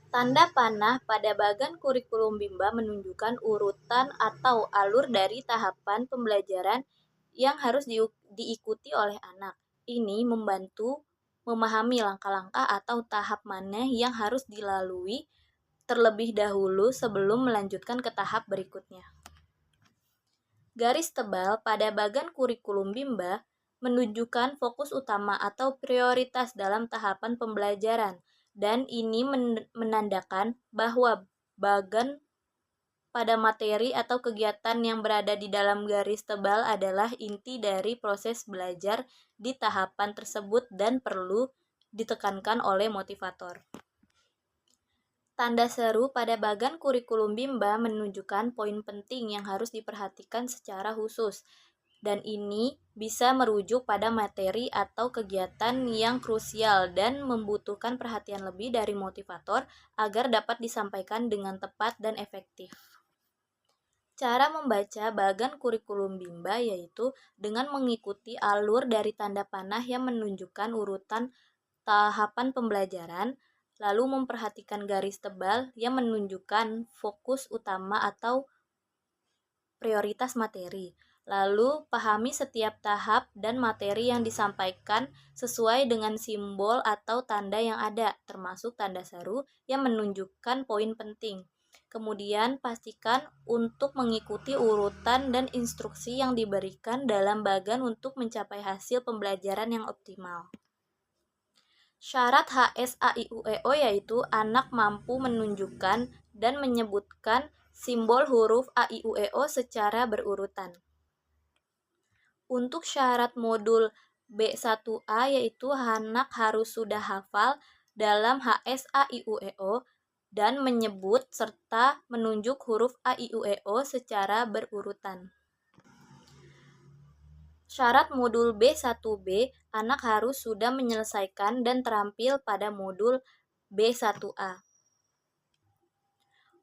Tanda panah pada bagan kurikulum Bimba menunjukkan urutan atau alur dari tahapan pembelajaran yang harus diikuti oleh anak. Ini membantu memahami langkah-langkah atau tahap mana yang harus dilalui terlebih dahulu sebelum melanjutkan ke tahap berikutnya. Garis tebal pada bagan kurikulum Bimba menunjukkan fokus utama atau prioritas dalam tahapan pembelajaran, dan ini menandakan bahwa bagan pada materi atau kegiatan yang berada di dalam garis tebal adalah inti dari proses belajar di tahapan tersebut dan perlu ditekankan oleh motivator. Tanda seru pada bagan kurikulum Bimba menunjukkan poin penting yang harus diperhatikan secara khusus, dan ini bisa merujuk pada materi atau kegiatan yang krusial dan membutuhkan perhatian lebih dari motivator agar dapat disampaikan dengan tepat dan efektif. Cara membaca bagan kurikulum Bimba yaitu dengan mengikuti alur dari tanda panah yang menunjukkan urutan tahapan pembelajaran, lalu memperhatikan garis tebal yang menunjukkan fokus utama atau prioritas materi. Lalu pahami setiap tahap dan materi yang disampaikan sesuai dengan simbol atau tanda yang ada, termasuk tanda seru yang menunjukkan poin penting. Kemudian pastikan untuk mengikuti urutan dan instruksi yang diberikan dalam bagan untuk mencapai hasil pembelajaran yang optimal. Syarat HSAIUEO yaitu anak mampu menunjukkan dan menyebutkan simbol huruf AIUEO secara berurutan. Untuk syarat modul B1A yaitu anak harus sudah hafal dalam HSAIUEO dan menyebut serta menunjuk huruf AIUEO secara berurutan. Syarat modul B1B, anak harus sudah menyelesaikan dan terampil pada modul B1A.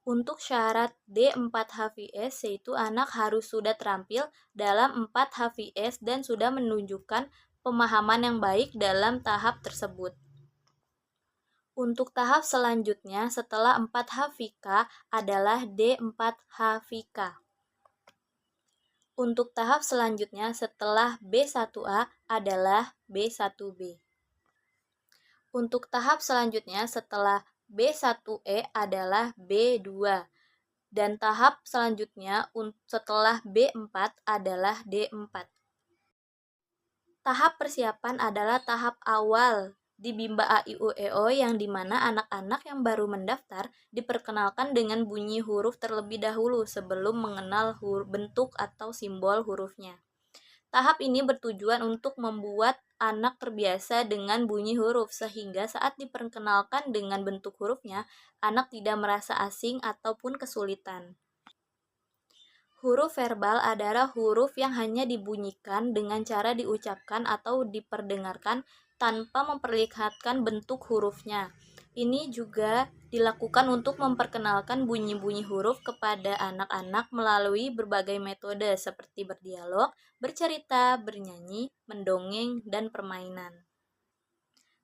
Untuk syarat D4HVS yaitu anak harus sudah terampil dalam 4 HVS dan sudah menunjukkan pemahaman yang baik dalam tahap tersebut. Untuk tahap selanjutnya setelah 4 HVK adalah D4HVK. Untuk tahap selanjutnya setelah B1A adalah B1B. Untuk tahap selanjutnya setelah B1E adalah B2. Dan tahap selanjutnya setelah B4 adalah D4. Tahap persiapan adalah tahap awal di Bimba AIUEO yang dimana anak-anak yang baru mendaftar diperkenalkan dengan bunyi huruf terlebih dahulu sebelum mengenal bentuk atau simbol hurufnya. Tahap ini bertujuan untuk membuat anak terbiasa dengan bunyi huruf sehingga saat diperkenalkan dengan bentuk hurufnya, anak tidak merasa asing ataupun kesulitan. Huruf verbal adalah huruf yang hanya dibunyikan dengan cara diucapkan atau diperdengarkan tanpa memperlihatkan bentuk hurufnya. Ini juga dilakukan untuk memperkenalkan bunyi-bunyi huruf kepada anak-anak melalui berbagai metode seperti berdialog, bercerita, bernyanyi, mendongeng, dan permainan.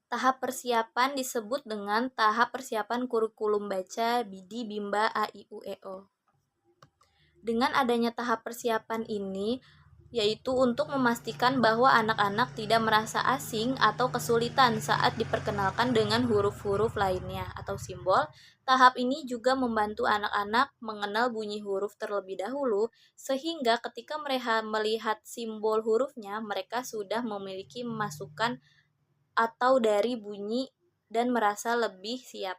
Tahap persiapan disebut dengan tahap persiapan kurikulum baca di Bimba AIUEO. Dengan adanya tahap persiapan ini, yaitu untuk memastikan bahwa anak-anak tidak merasa asing atau kesulitan saat diperkenalkan dengan huruf-huruf lainnya atau simbol. Tahap ini juga membantu anak-anak mengenal bunyi huruf terlebih dahulu, sehingga ketika mereka melihat simbol hurufnya, mereka sudah memiliki masukan atau dari bunyi dan merasa lebih siap.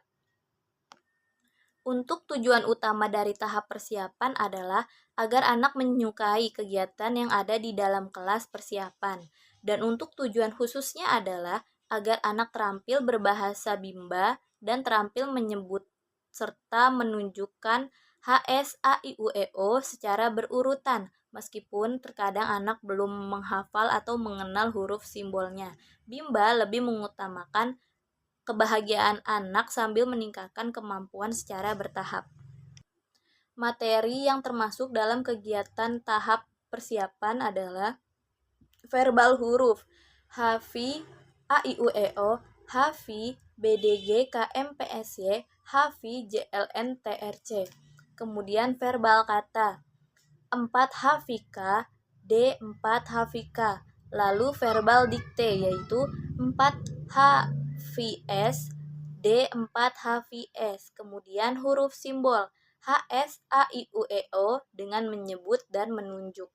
Untuk tujuan utama dari tahap persiapan adalah agar anak menyukai kegiatan yang ada di dalam kelas persiapan. Dan untuk tujuan khususnya adalah agar anak terampil berbahasa Bimba dan terampil menyebut serta menunjukkan HSAIUEO secara berurutan, meskipun terkadang anak belum menghafal atau mengenal huruf simbolnya. Bimba lebih mengutamakan kebahagiaan anak sambil meningkatkan kemampuan secara bertahap. Materi yang termasuk dalam kegiatan tahap persiapan adalah verbal huruf, HV, AIUEO, HV, BDG, KMPSY, HAVI, JLN, TRC. Kemudian verbal kata 4 HVK, D4 HVK. Lalu verbal dikte yaitu 4 HVS, D4 HVS. Kemudian huruf simbol HS, A, I, U, E, O dengan menyebut dan menunjuk.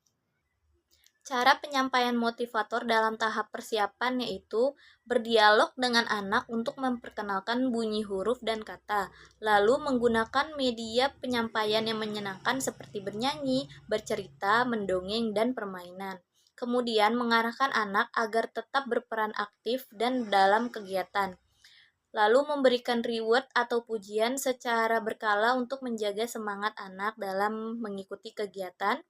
Cara penyampaian motivator dalam tahap persiapan yaitu berdialog dengan anak untuk memperkenalkan bunyi huruf dan kata, lalu menggunakan media penyampaian yang menyenangkan seperti bernyanyi, bercerita, mendongeng, dan permainan. Kemudian mengarahkan anak agar tetap berperan aktif dan dalam kegiatan. Lalu memberikan reward atau pujian secara berkala untuk menjaga semangat anak dalam mengikuti kegiatan.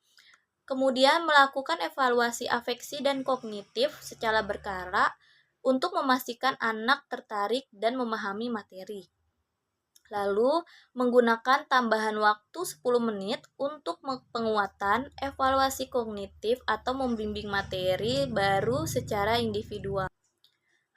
Kemudian melakukan evaluasi afeksi dan kognitif secara berkala untuk memastikan anak tertarik dan memahami materi. Lalu menggunakan tambahan waktu 10 menit untuk penguatan evaluasi kognitif atau membimbing materi baru secara individual.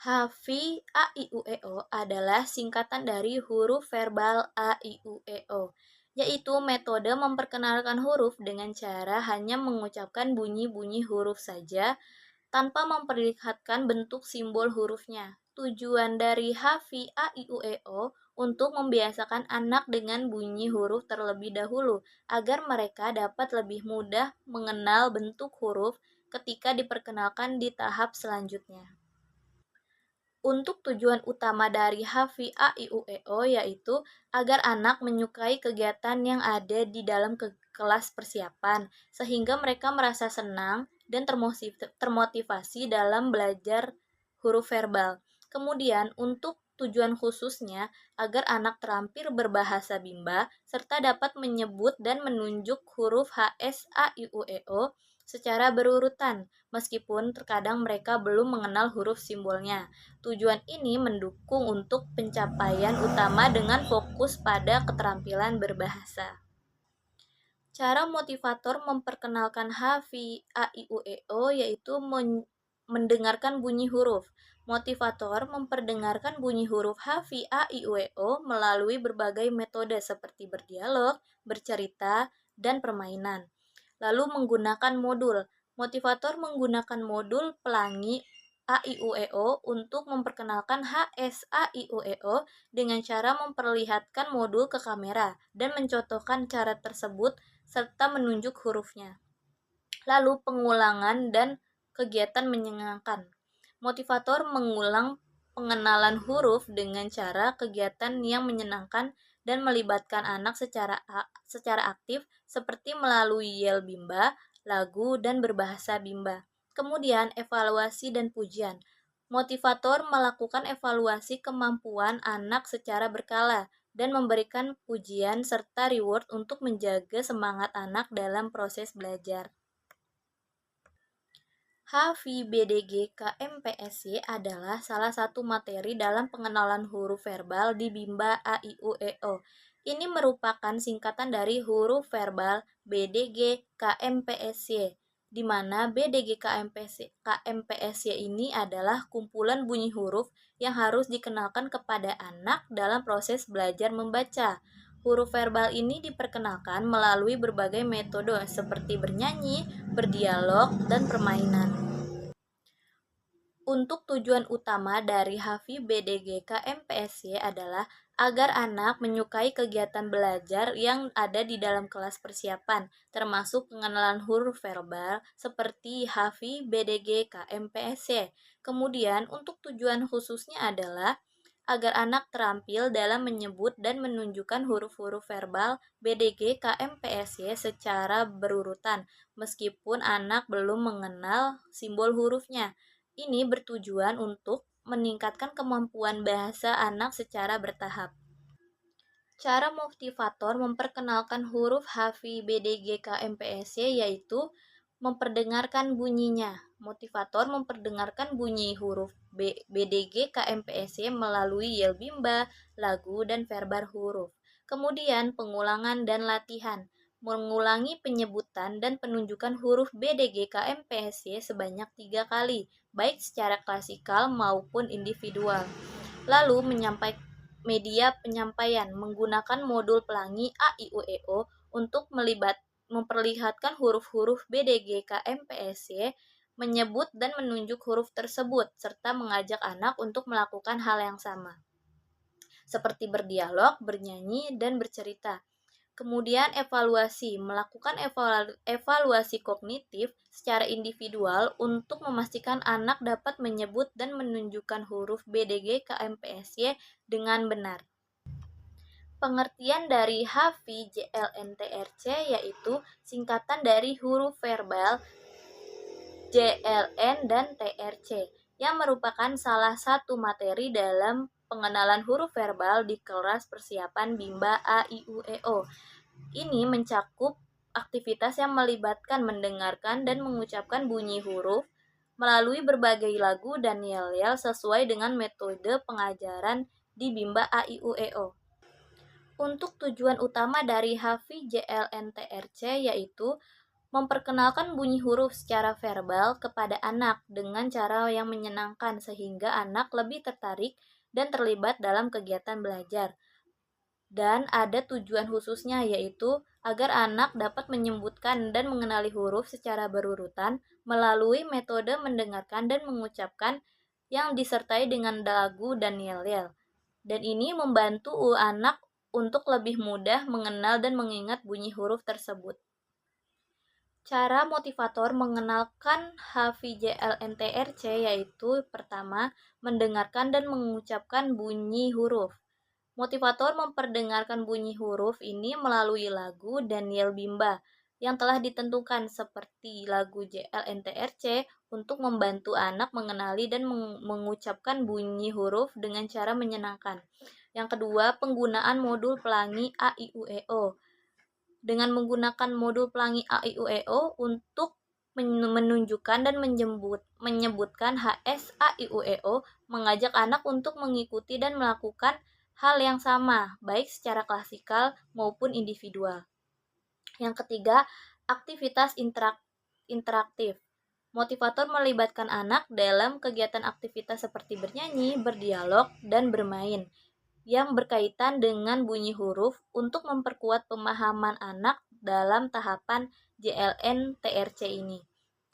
HAVI A, I, U, E, O adalah singkatan dari huruf verbal A, I, U, E, O, yaitu metode memperkenalkan huruf dengan cara hanya mengucapkan bunyi-bunyi huruf saja tanpa memperlihatkan bentuk simbol hurufnya. Tujuan dari HAVI A, I, U, E, O untuk membiasakan anak dengan bunyi huruf terlebih dahulu agar mereka dapat lebih mudah mengenal bentuk huruf ketika diperkenalkan di tahap selanjutnya. Untuk tujuan utama dari HAVI A, I, U, E, O yaitu agar anak menyukai kegiatan yang ada di dalam kelas persiapan, sehingga mereka merasa senang dan termotivasi dalam belajar huruf verbal. Kemudian untuk tujuan khususnya agar anak terampil berbahasa Bimba serta dapat menyebut dan menunjuk huruf HS, A, I, U, E, O secara berurutan, meskipun terkadang mereka belum mengenal huruf simbolnya. Tujuan ini mendukung untuk pencapaian utama dengan fokus pada keterampilan berbahasa. Cara motivator memperkenalkan HAVI A, I, U, E, O yaitu mendengarkan bunyi huruf. Motivator memperdengarkan bunyi huruf HAVI A, I, U, E, O melalui berbagai metode seperti berdialog, bercerita, dan permainan. Lalu menggunakan modul. Motivator menggunakan modul pelangi A, I, U, E, O untuk memperkenalkan HS, A, I, U, E, O dengan cara memperlihatkan modul ke kamera dan mencontohkan cara tersebut serta menunjuk hurufnya. Lalu pengulangan dan kegiatan menyenangkan. Motivator mengulang pengenalan huruf dengan cara kegiatan yang menyenangkan dan melibatkan anak secara aktif seperti melalui yel Bimba, lagu, dan berbahasa Bimba. Kemudian evaluasi dan pujian. Motivator melakukan evaluasi kemampuan anak secara berkala dan memberikan pujian serta reward untuk menjaga semangat anak dalam proses belajar. HAVI BDG KMPSY adalah salah satu materi dalam pengenalan huruf verbal di Bimba A, I, U, E, O. Ini merupakan singkatan dari huruf verbal BDG KMPSY, di mana BDG KMPSY ini adalah kumpulan bunyi huruf yang harus dikenalkan kepada anak dalam proses belajar membaca. Huruf verbal ini diperkenalkan melalui berbagai metode seperti bernyanyi, berdialog, dan permainan. Untuk tujuan utama dari HAVI BDG KMPSY adalah agar anak menyukai kegiatan belajar yang ada di dalam kelas persiapan, termasuk pengenalan huruf verbal seperti HAVI BDG KMPSY. Kemudian untuk tujuan khususnya adalah agar anak terampil dalam menyebut dan menunjukkan huruf-huruf verbal BDG KMPSY secara berurutan, meskipun anak belum mengenal simbol hurufnya. Ini bertujuan untuk meningkatkan kemampuan bahasa anak secara bertahap. Cara motivator memperkenalkan huruf HAVI BDG KMPSY yaitu memperdengarkan bunyinya. Motivator memperdengarkan bunyi huruf BDG KMPSY melalui yel Bimba, lagu, dan verbal huruf. Kemudian pengulangan dan latihan. Mengulangi penyebutan dan penunjukan huruf BDG KMPSY sebanyak 3 kali, baik secara klasikal maupun individual. Lalu media penyampaian menggunakan modul pelangi A, I, U, E, O untuk memperlihatkan huruf-huruf BDGKMPSY, menyebut dan menunjuk huruf tersebut, serta mengajak anak untuk melakukan hal yang sama, seperti berdialog, bernyanyi, dan bercerita. Kemudian melakukan evaluasi kognitif secara individual untuk memastikan anak dapat menyebut dan menunjukkan huruf BDGKMPSY dengan benar. Pengertian dari HVJLNTRC yaitu singkatan dari huruf verbal JLN dan TRC, yang merupakan salah satu materi dalam pengenalan huruf verbal di kelas persiapan Bimba A, I, U, E, O. Ini mencakup aktivitas yang melibatkan mendengarkan dan mengucapkan bunyi huruf melalui berbagai lagu dan yel-yel sesuai dengan metode pengajaran di Bimba A, I, U, E, O. Untuk tujuan utama dari HVJLNTRC yaitu memperkenalkan bunyi huruf secara verbal kepada anak dengan cara yang menyenangkan sehingga anak lebih tertarik dan terlibat dalam kegiatan belajar. Dan ada tujuan khususnya yaitu agar anak dapat menyebutkan dan mengenali huruf secara berurutan melalui metode mendengarkan dan mengucapkan yang disertai dengan lagu dan yel-yel. Dan ini membantu anak untuk lebih mudah mengenal dan mengingat bunyi huruf tersebut. Cara motivator mengenalkan HVJLNTRC yaitu pertama, mendengarkan dan mengucapkan bunyi huruf. Motivator memperdengarkan bunyi huruf ini melalui lagu dan yel bimba yang telah ditentukan seperti lagu JLNTRC untuk membantu anak mengenali dan mengucapkan bunyi huruf dengan cara menyenangkan. Yang kedua, penggunaan modul pelangi A, I, U, E, O. Dengan menggunakan modul pelangi A, I, U, E, O untuk menunjukkan dan menyebutkan HS A, I, U, E, O, mengajak anak untuk mengikuti dan melakukan hal yang sama, baik secara klasikal maupun individual. Yang ketiga, aktivitas interaktif. Motivator melibatkan anak dalam kegiatan aktivitas seperti bernyanyi, berdialog, dan bermain yang berkaitan dengan bunyi huruf untuk memperkuat pemahaman anak dalam tahapan JLN TRC ini.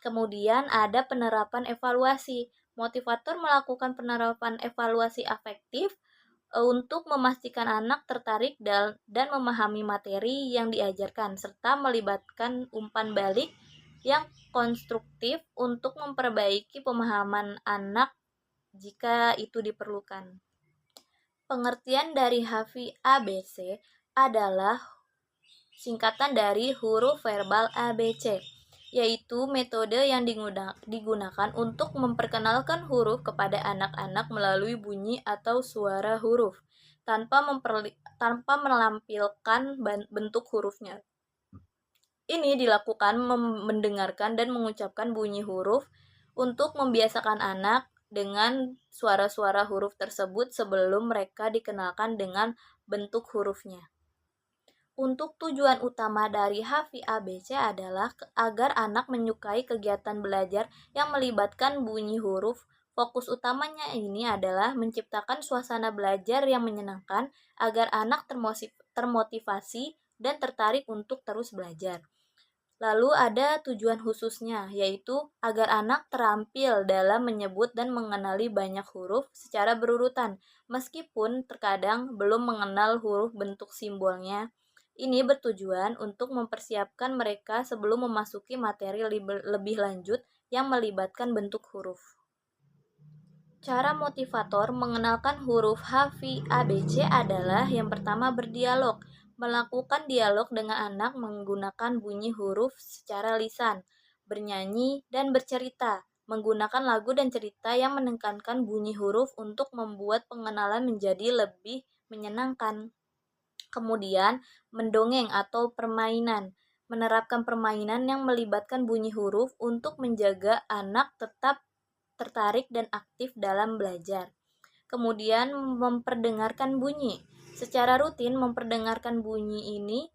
Kemudian ada penerapan evaluasi. Motivator melakukan penerapan evaluasi afektif untuk memastikan anak tertarik dan memahami materi yang diajarkan, serta melibatkan umpan balik yang konstruktif untuk memperbaiki pemahaman anak jika itu diperlukan. Pengertian dari HVABC adalah singkatan dari huruf verbal ABC, yaitu metode yang digunakan untuk memperkenalkan huruf kepada anak-anak melalui bunyi atau suara huruf, tanpa menampilkan bentuk hurufnya. Ini dilakukan mendengarkan dan mengucapkan bunyi huruf untuk membiasakan anak dengan suara-suara huruf tersebut sebelum mereka dikenalkan dengan bentuk hurufnya. Untuk tujuan utama dari HVABC adalah agar anak menyukai kegiatan belajar yang melibatkan bunyi huruf. Fokus utamanya ini adalah menciptakan suasana belajar yang menyenangkan agar anak termotivasi dan tertarik untuk terus belajar. Lalu ada tujuan khususnya, yaitu agar anak terampil dalam menyebut dan mengenali banyak huruf secara berurutan, meskipun terkadang belum mengenal huruf bentuk simbolnya. Ini bertujuan untuk mempersiapkan mereka sebelum memasuki materi lebih lanjut yang melibatkan bentuk huruf. Cara motivator mengenalkan huruf HVABC adalah yang pertama berdialog. Melakukan dialog dengan anak menggunakan bunyi huruf secara lisan, bernyanyi, dan bercerita, menggunakan lagu dan cerita yang menekankan bunyi huruf untuk membuat pengenalan menjadi lebih menyenangkan. Kemudian, mendongeng atau permainan, menerapkan permainan yang melibatkan bunyi huruf untuk menjaga anak tetap tertarik dan aktif dalam belajar. Kemudian, memperdengarkan bunyi. Secara rutin memperdengarkan bunyi ini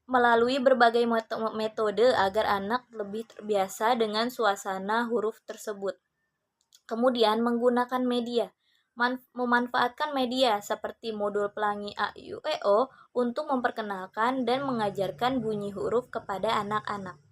melalui berbagai metode agar anak lebih terbiasa dengan suasana huruf tersebut. Kemudian menggunakan media. memanfaatkan media seperti modul pelangi A, I, U, E, O untuk memperkenalkan dan mengajarkan bunyi huruf kepada anak-anak.